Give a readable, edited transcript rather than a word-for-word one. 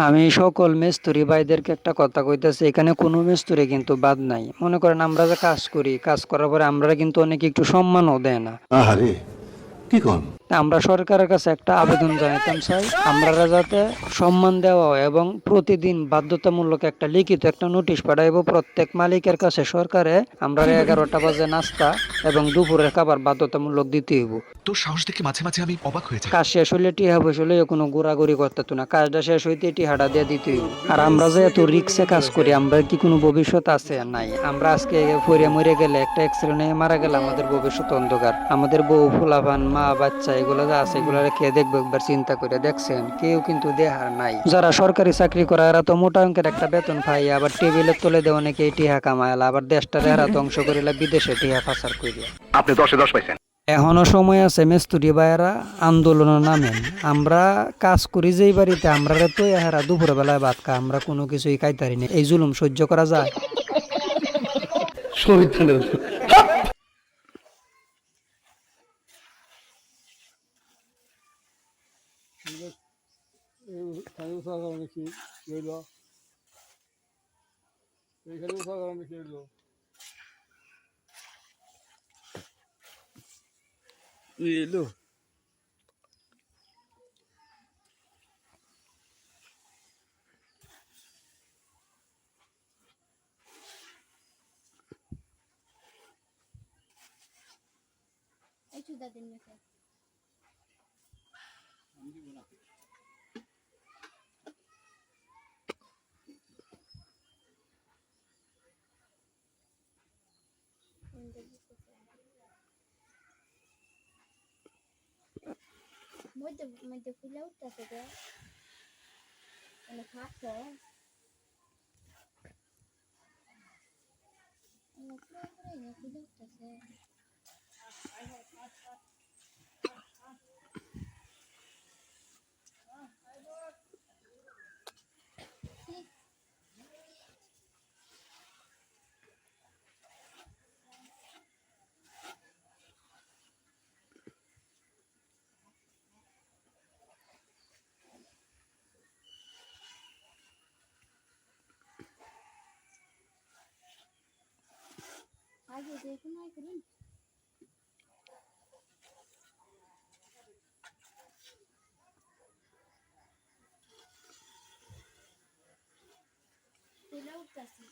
আমি সকল মিস্ত্রি ভাইদেরকে একটা কথা কইতেছি, এখানে কোনো মিস্ত্রি কিন্তু বাদ নাই। মনে করেন আমরা যে কাজ করি, কাজ করার পরে আমরা কিন্তু অনেকে একটু সম্মানও দেয় না। আহারে, কি কন? আমরা সরকারের কাছে একটা আবেদন জানাইতাম চাই, আমরা যাতে সম্মান দেওয়া হয় এবং প্রতিদিন বাধ্যতামূলক একটা লিখিত একটা নোটিশ পাঠাইব প্রত্যেক মালিকের কাছে সরকারে। আমরা 11টা বাজে নাস্তা এবং দুপুরের খাবার বাধ্যতামূলক দিতে হইব। তোর সাহস দেখে মাঝে মাঝে আমি অবাক হয়ে যাই। কাজ শেষ হইলে টিহা পয়সা লইয়া কোনো ঘোরাঘুরি করতে না, কাজটা শেষ হইতে টিহাটা দিয়ে দিতে হইব। আর আমরা যে এত রিক্সে কাজ করি, আমরা কি কোনো ভবিষ্যৎ আছে? নাই। আমরা আজকে পড়ে মরে গেলে, একটা অ্যাক্সিডেন্ট হয়ে মারা গেলে আমাদের ভবিষ্যৎ অন্ধকার। আমাদের বউ ফুলাফান মা বাচ্চা এগুলো যা আছে এগুলো কে দেখবে? একবার চিন্তা করে দেখছেন? কেউ কিন্তু দেহার নাই। যারা সরকারি চাকরি করে এরা তো মোটা অঙ্কের একটা বেতন পাই, আবার টেবিলের তলে দেওয়া অনেকে টিহা কামাইলা, আবার দেশটারে এরা ধ্বংস করিলা বিদেশে টিহা পাচার করিয়া। আপনি 10-এ 10 পাইছেন। এখনো সময় আছে, মিস্ত্রি ভাইয়েরা আন্দোলনে নামেন। আমরা কাজ করি যেই বাড়িতে, আমরা তো এহারা দুপুর বেলায় ভাত খা, আমরা কোনো কিছুই খাইতারি না। এই জুলুম সহ্য করা যায়? শহীদানের মধ্যে মধ্যে ফুলে উঠতেছে রে, অনেক হাসছে, অনেক ফুলে ফুলে উঠতেছে। আগে দেখুন না করুন ফুলে উঠতেছে।